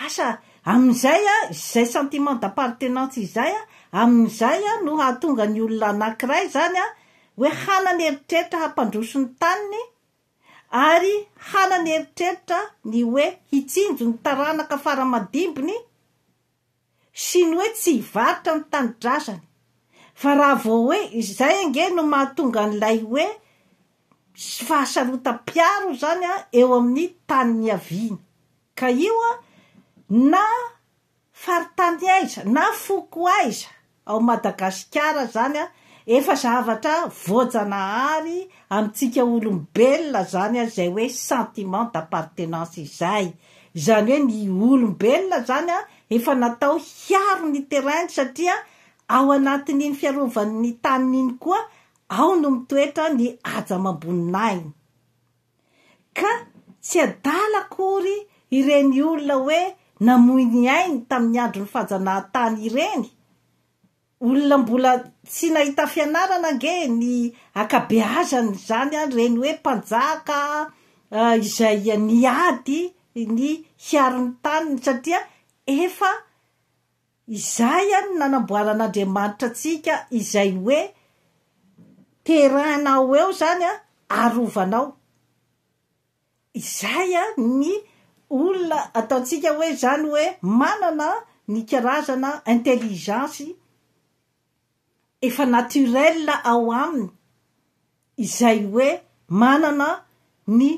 asa amin'izay izay sentiment d'appartenance izay amin'izay no hahatonga ny olona anankiray zany hoe hanany eritreritra hampandroso ny taniny ary hanany eritreritra ny hoe hitsinjo ny taranaka fara-madimbony sy ny hoe tsy hivaritra ny tany-drazany. Fa raha vao hoe izay ange no mahatonga an'ilay hoe fahasarota-piaro zany eo amin'ny tany aviany. Ka io na faritany aiza na foko aiza ao Madagasikara zany efa zavatra voajanahary amintsika olombelona zany zay hoe sentiment d'appartenance izay. Zany hoe ny olombelona zany efa natao hiaro ny terrainy satria ao anatin'iny fiarovan'ny taniny koa ao no mitoetra ny aja mambonin'ainy. Ka tsy adala akory ireny olona hoe namoy ny ainy tamin'ny andro ny fahajana-tany ireny. Olona mbola tsy nahita fianarana ange ny akabeazany zany reny hoe mpanjaka izay niady ny hiaro ny taniny satria efa izay nanamboaran'Andriamanitra antsika izay hoe terrainao eo zany arovanao. Izay ny olona ataontsika hoe zany hoe manana ny karazana intelligence efa naturel ao aminy izay hoe manana ny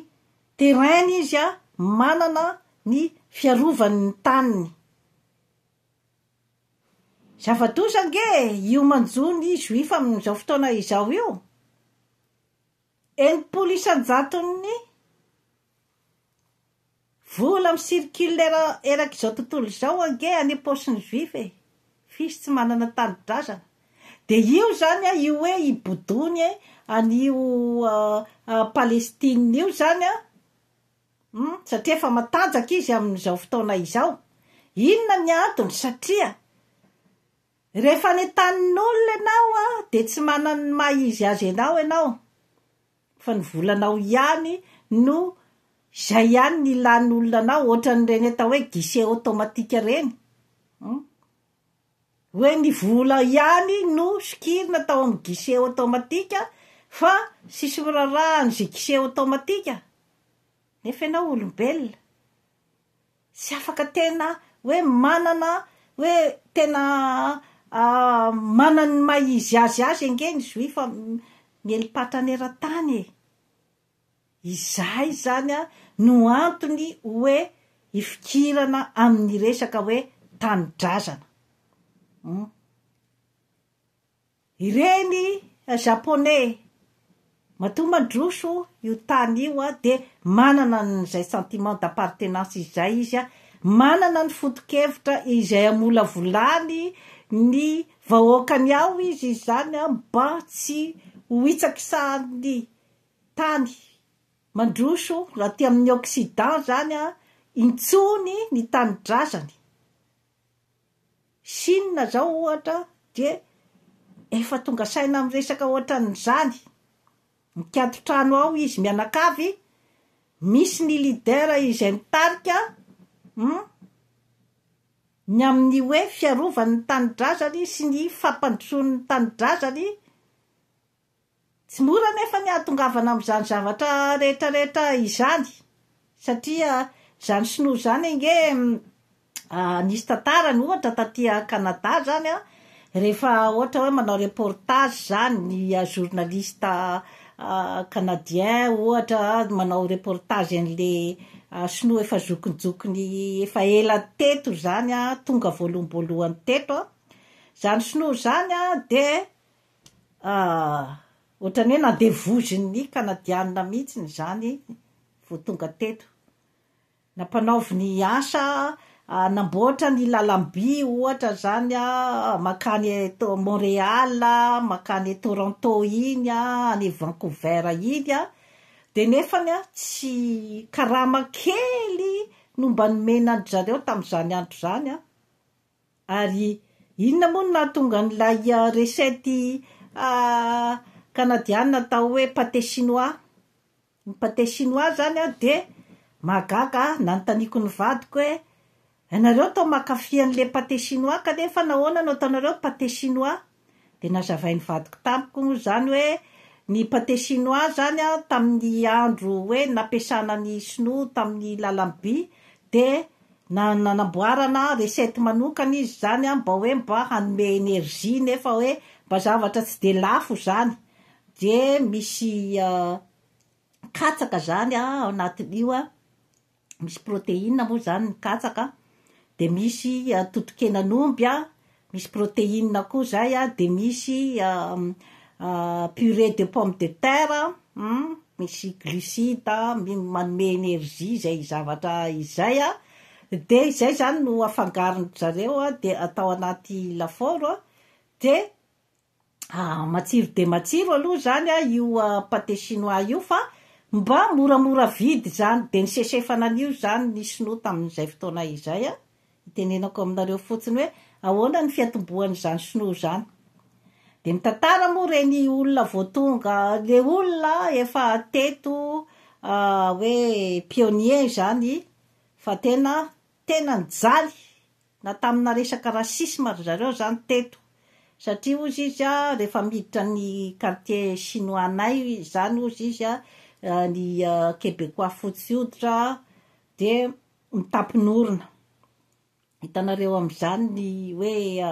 terrainy izy manana ny fiarovany ny taniny. Zavatosa ange io manjony juifa amin'izao fotoana izao io 80 isan-jaton'ny vola misirikile eraky izao tontolo izao ange any am-paosin'ny juifa fisy tsy manana tany-drazana. De io zany io hoe ibodony an'io Palestine io zany satria efa matanjaka izy amin'izao fotoana izao. Inona ny antony? Satria rehefa ny tanin'olona ianao de tsy manana maha izy azy ianao fa ny volanao ihany no izay ihany ny ilan'olona anao ohatran'ireny atao hoe guichet automatique reny. Hoe ny vola ihany no sokirina tao amin'ny guichet automatique fa sisy mirarahany zay guichet automatique. Nefa ianao olombelona tsy afaka tena hoe manana hoe tena manany maha izy azy ange ny juifa mielipatra neran-tany. Izay zany no antony hoe ifikirana amin'ny resaka hoe tany-drazana. Ireny japonais matoa mandroso io tany io de manana n'izay sentiment d'appartenance izay izy manana ny foto-kevitra izay amolavolany ny vahoakany ao izy zany mba tsy ho hitsaky tany mandroso raha ty amin'ny Occident zany intsony ny tany-drazany. Chine zao ohatra de efa tonga saina amin'ny resaka ohatran'izany. Mikady trano ao izy mianakavy, misy ny leader izay mitarika ny amin'ny hoe fiarovany ny tany-drazany sy ny fampandrosoany ny tany-drazany. Tsy mora nefa ny ahatongavana amin'izany zavatra rehetrarehetra izany satria zany sinoa zany ange nisy tantarany ohatra taty Canada zany rehefa ohatra hoe manao reportage zany ny journaliste canadien ohatra manao reportage an'le sinoa efa zokinjokiny efa ela teto zany tonga voalohany teto zany sinoa zany de ohatrany hoe nandevoziny kanadianina mihitsy zany vo tonga teto nampanaovy ny asa namboatra ny lalamby ohatra zany makany Montréal makany Toronto iny any Vancouver iny de nefany tsy karama kely no mba nomenandry zareo tamin'izany andro zany ary inona moa no nahatonga n'ilay resety kanadianina atao hoe pâté chinois. Ny pâté chinois zany de magaga nanontaniako ny vadiko hoe Ianareo atao makafy an'le pâté chinois kanefa nahoana no ataonareo pâté chinois? De nazavainy vadiko tamiko zany hoe ny pâté chinois zany a tamin'ny andro hoe nampiasana ny sinoa tamin'ny lalam-by de nanamboarana recette manokana izy zany a mba hoe mba hanome énergie nefa hoe mba zavatra tsy de lafo zany. De misy katsaka zany ao anatin'io a, misy protéine moa zany ny katsaka, de misy totokenan'omby a, misy protéine koa zay a, de misy purée de pomme de terre, misy glucide manome énergie zay zavatra izay a. De izay zany no afangarony zareo a, de atao anaty lafaoro a, de matsiro de matsiro aloha zany a io pâté chinois io fa mba moramora vidy zany. De nisesefana an'io zany ny sinoa tamin'izay fotoana izay a, itenenako aminareo fotsiny hoe ahoana ny fiatomboany zany sinoa zany. De mitantara moa reny olona voatonga, le olona efa teto hoe pionnier zany, fa tena nijaly na tamina resaka rasisme zareo zany teto. Satria ozy izy a rehefa miditra ny quartier chinois-nay zany ozy izy a, ny québécois fotsy hoditra de mitapin'orona. Hitanareo am'izany ny hoe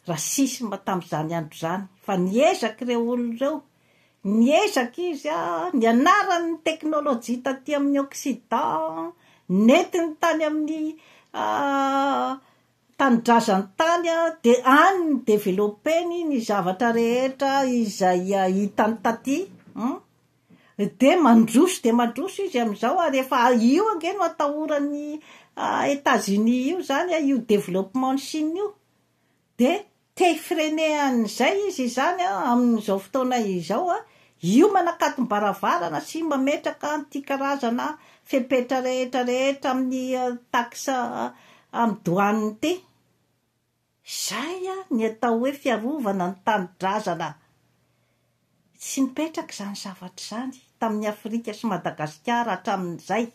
rasisme tam'izany andro zany. Fa niezaky reo olo reo, niezaky izy a, nianarany teknôlôjia taty amin'ny Occident, netiny tany amin'ny tanindrazany tany a, de any ny développeny ny zavatra rehetra izay hitany taty. De mandroso izy am'izao a, rehefa io ange no atahorany États-Unis io zany a, io développement ny Chine io, de te freiner an'izay izy zany a amin'izao fotoana izao a, io manakatom-baravarana sy mametraka an'ity karazana fepetra rehetra amin'ny taxe amin'ny douane ty. Zay a ny atao hoe fiarovana ny tanindrazana. Tsy nipetraky zany zavatra zany tamin'ny Afrika sy Madagasikara hatramin'izay.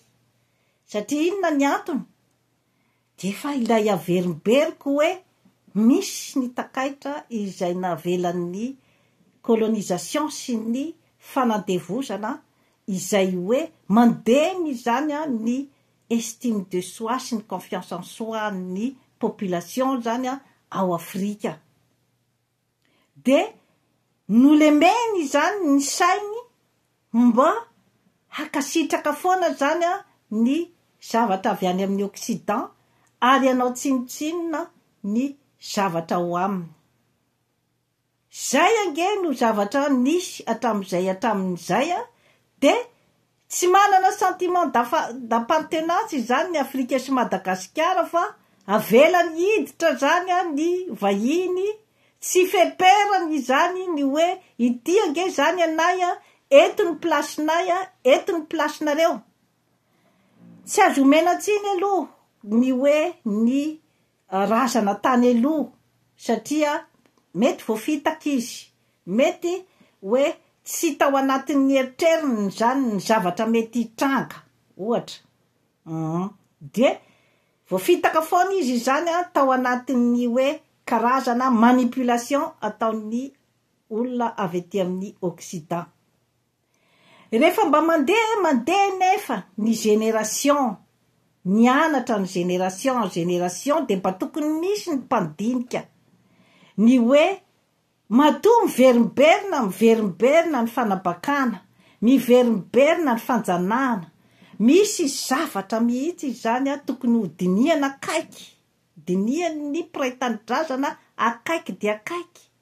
Satria inona ny antony? De efa ilay averimberiko hoe misy ny takaitra izay navelan'ny colonisation sy ny fanandevozana izay hoe mandemy zany a ny estime de soi sy ny confiance en soi ny population zany a ao Afrika. De nolemeny zany ny sainy mba hakasitraka foana zany a ny zavatra avy any amin'ny Occident ary anao tsinotsinona ny zavatra ho aminy. Zay ange no zavatra nisy hatramin'izay a, de tsy manana sentiment d'appartenance zany ny Afrika sy Madagasikara fa avelany hiditra zany a ny vahiny, tsy feperany zany ny hoe ity ange zany anay a, eto ny plasinay a, eto ny plasinareo. Tsy azo omena tsiny aloha ny hoe ny razana tany aloha, satria mety voafitaky izy, mety hoe tsy tao anatin'ny eritreriny zany ny zavatra mety hitranga ohatra. De voafitaka foana izy zany a tao anatin'ny hoe karazana manipulation ataon'ny olona avy ety amin'ny Occident. Rehefa mba mandeha nefa ny génération, nianatra ny génération de mba tokony misy ny mpandinika ny hoe matoa miverimberina ny fanabakana, miverimberina ny fanjanahana. Misy zavatra mihitsy zany a tokony ho diniana akaiky, dinian'ny mpiray tanindrazana akaiky de akaiky.